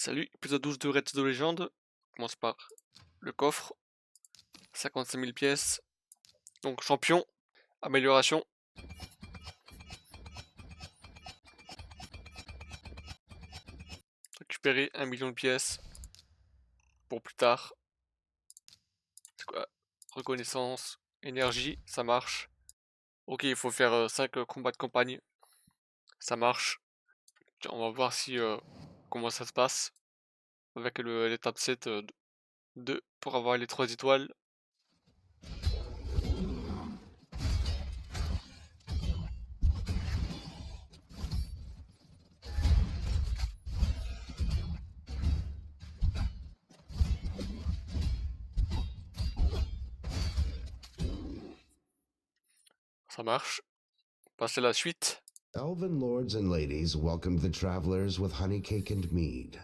Salut, épisode 12 de Raids de légende. On commence par le coffre. 55 000 pièces. Donc champion, amélioration. Récupérer 1 million de pièces pour plus tard. C'est quoi? Reconnaissance, énergie, ça marche. Ok, il faut faire 5 combats de campagne. Ça marche. Tiens, on va voir si comment ça se passe avec l'étape 7 2 pour avoir les 3 étoiles. Ça marche. Passer la suite. Elven lords and ladies welcomed the travelers with honey cake and mead.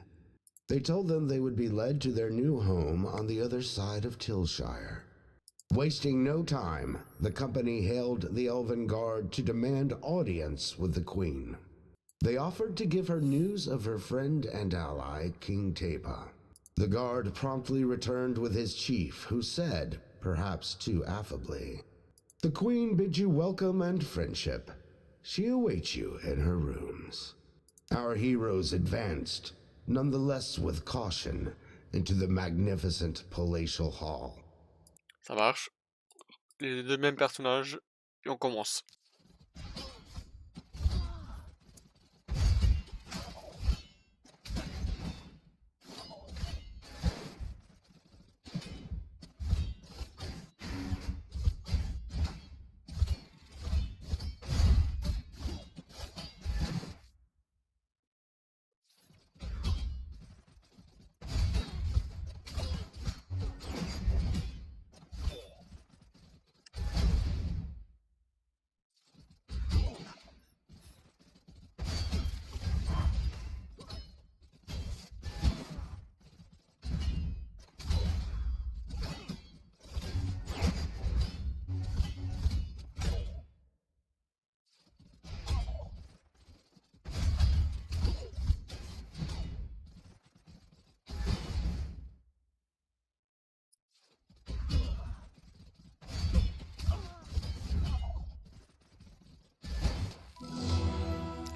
They told them they would be led to their new home on the other side of Tilshire. Wasting no time, the company hailed the Elven Guard to demand audience with the Queen. They offered to give her news of her friend and ally, King Teba. The Guard promptly returned with his chief, who said, perhaps too affably, "The Queen bids you welcome and friendship. She awaits you in her rooms." Our heroes advanced, nonetheless with caution, into the magnificent palatial hall. Ça marche. Les deux mêmes personnages. Et on commence.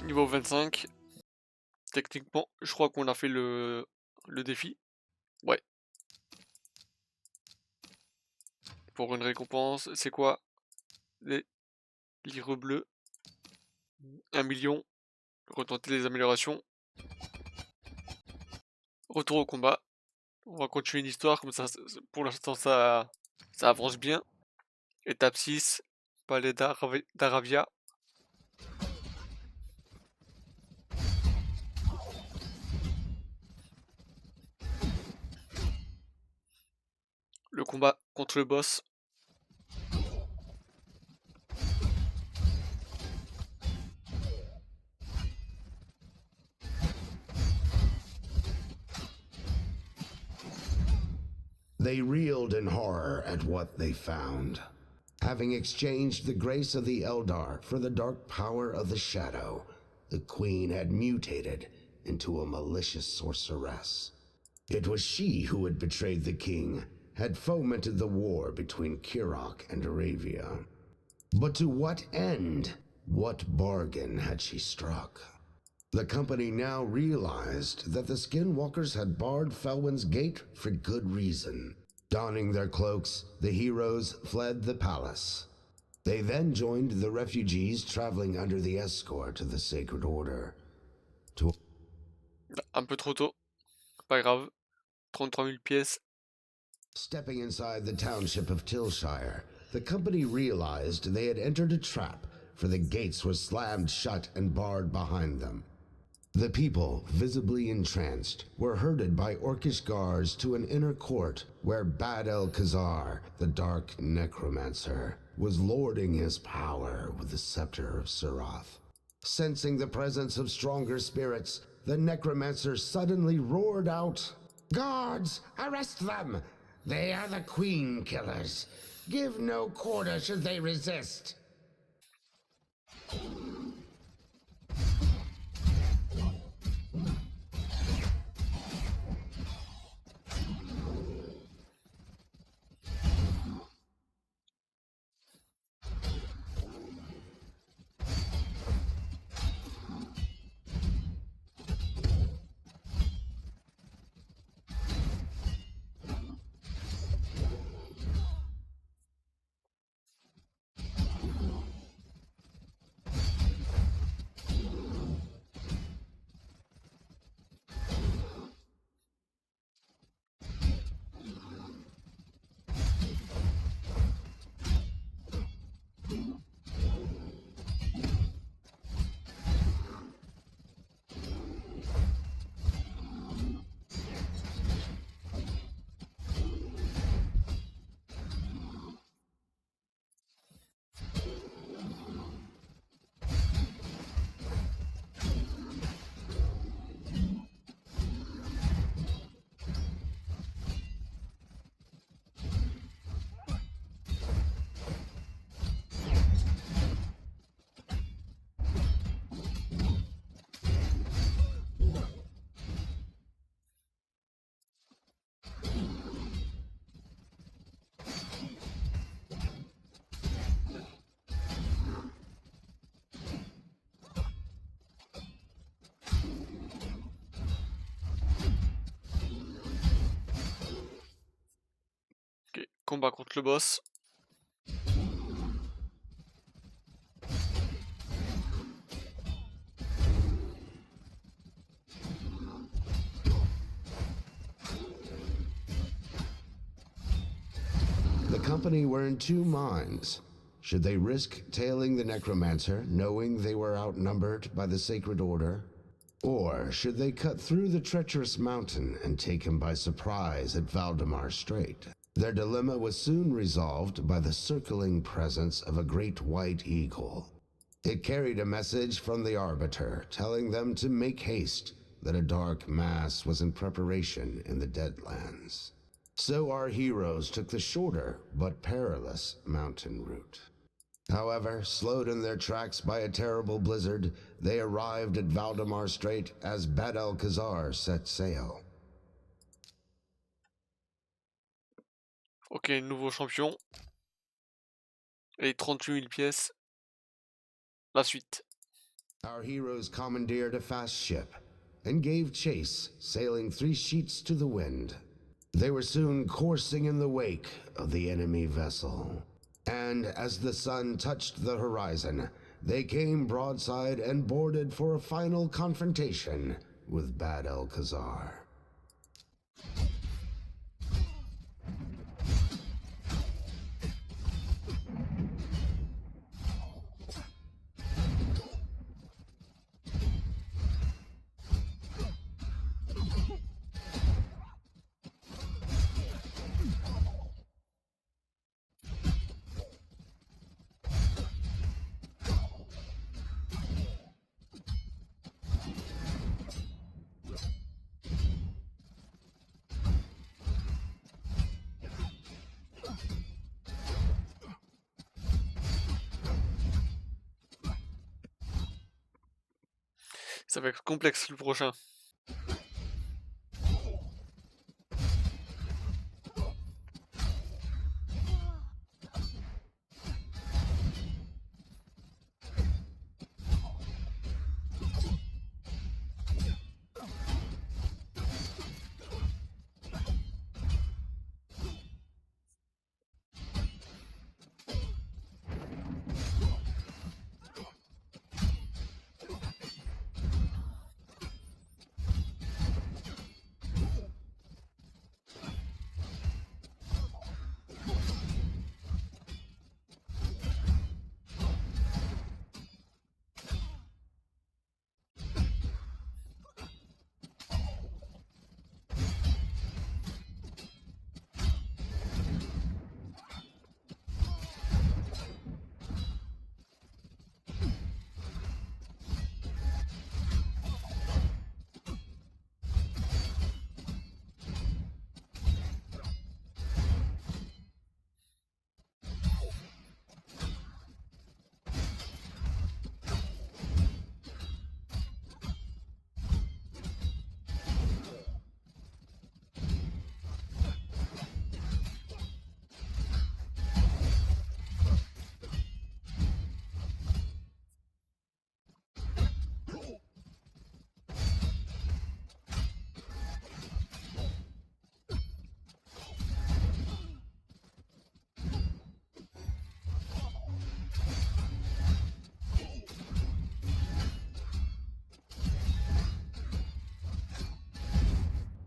Niveau 25. Techniquement, je crois qu'on a fait le défi. Ouais. Pour une récompense, c'est quoi? Les livres bleus. 1 million. Retenter les améliorations. Retour au combat. On va continuer l'histoire, comme ça, pour l'instant, ça avance bien. Étape 6. Palais d'Aravia. Le combat contre le boss. They reeled in horror at what they found. Having exchanged the grace of the Eldar for the dark power of the Shadow, the Queen had mutated into a malicious sorceress. It was she who had betrayed the king, had fomented the war between Kirok and Aravia. But to what end? What bargain had she struck? The company now realized that the Skinwalkers had barred Felwyn's gate for good reason. Donning their cloaks, the heroes fled the palace. They then joined the refugees traveling under the escort of the Sacred Order. Un peu trop tôt. Pas grave. 33 000 pièces. Stepping inside the township of Tilshire, the company realized they had entered a trap, for the gates were slammed shut and barred behind them. The people, visibly entranced, were herded by orcish guards to an inner court where Bad El-Khazar, the dark necromancer, was lording his power with the scepter of Surath. Sensing the presence of stronger spirits, the necromancer suddenly roared out, "Guards, arrest them! They are the Queen Killers. Give no quarter should they resist." combat contre le boss. The company were in two minds. Should they risk tailing the necromancer, knowing they were outnumbered by the Sacred Order? Or should they cut through the treacherous mountain and take him by surprise at Valdemar Strait? Their dilemma was soon resolved by the circling presence of a great white eagle. It carried a message from the Arbiter, telling them to make haste, that a dark mass was in preparation in the Deadlands. So our heroes took the shorter but perilous mountain route. However, slowed in their tracks by a terrible blizzard, they arrived at Valdemar Strait as Bad-el-Khazar set sail. Ok, nouveau champion. Et 38 000 pièces. La suite. Our heroes commandeered a fast ship and gave chase, sailing 3 sheets to the wind. They were soon coursing in the wake of the enemy vessel. And as the sun touched the horizon, they came broadside and boarded for a final confrontation with Bad-el-Khazar. Ça va être complexe le prochain.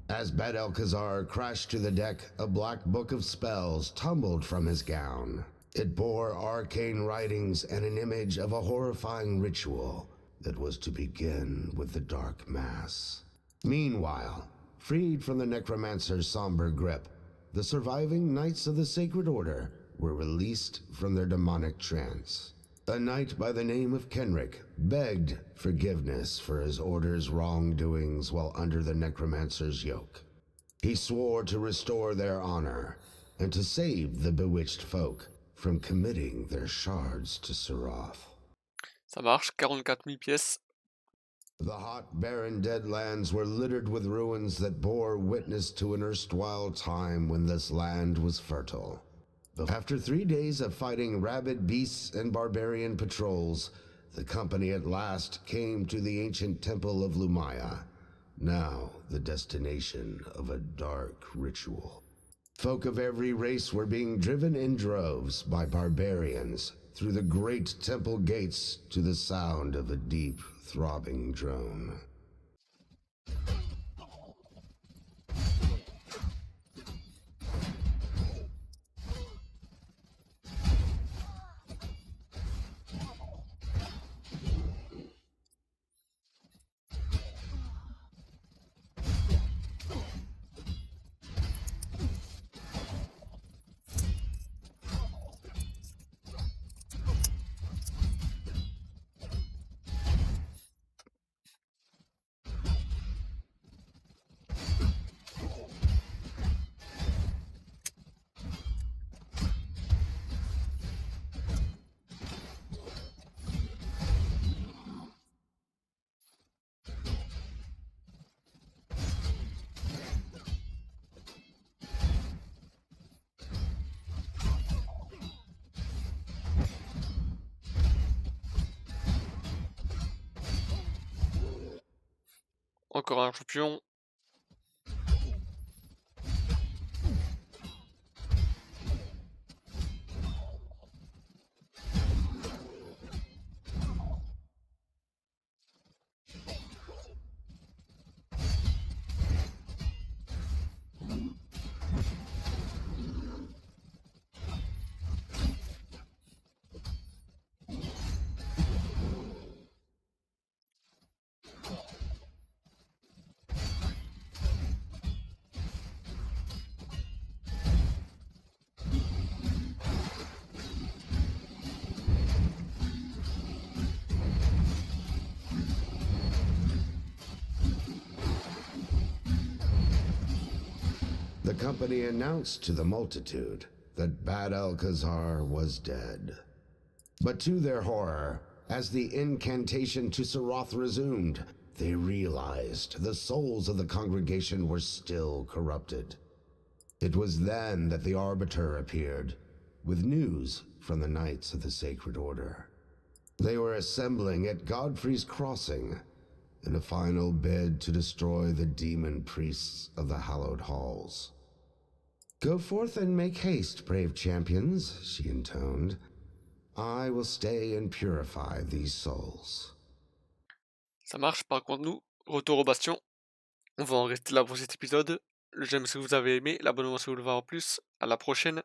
As Bad-el-Khazar crashed to the deck, a black book of spells tumbled from his gown. It bore arcane writings and an image of a horrifying ritual that was to begin with the Dark Mass. Meanwhile, freed from the necromancer's somber grip, the surviving Knights of the Sacred Order were released from their demonic trance. A knight by the name of Kenric begged forgiveness for his order's wrongdoings while under the necromancer's yoke. He swore to restore their honor and to save the bewitched folk from committing their shards to Serath. Ça marche, 44 000 pièces. The hot, barren Deadlands were littered with ruins that bore witness to an erstwhile time when this land was fertile. After 3 days of fighting rabid beasts and barbarian patrols, the company at last came to the ancient temple of Lumaya, now the destination of a dark ritual. Folk of every race were being driven in droves by barbarians through the great temple gates to the sound of a deep, throbbing drone. Encore un champion. The company announced to the multitude that Bad Alcazar was dead. But to their horror, as the incantation to Seroth resumed, they realized the souls of the congregation were still corrupted. It was then that the Arbiter appeared, with news from the Knights of the Sacred Order. They were assembling at Godfrey's Crossing in a final bid to destroy the demon priests of the hallowed halls. "Go forth and make haste, brave champions," she intoned. "I will stay and purify these souls." Ça marche, par contre nous, retour au Bastion. On va en rester là pour cet épisode. Le j'aime si vous avez aimé, l'abonnement si vous voulez voir en plus. À la prochaine.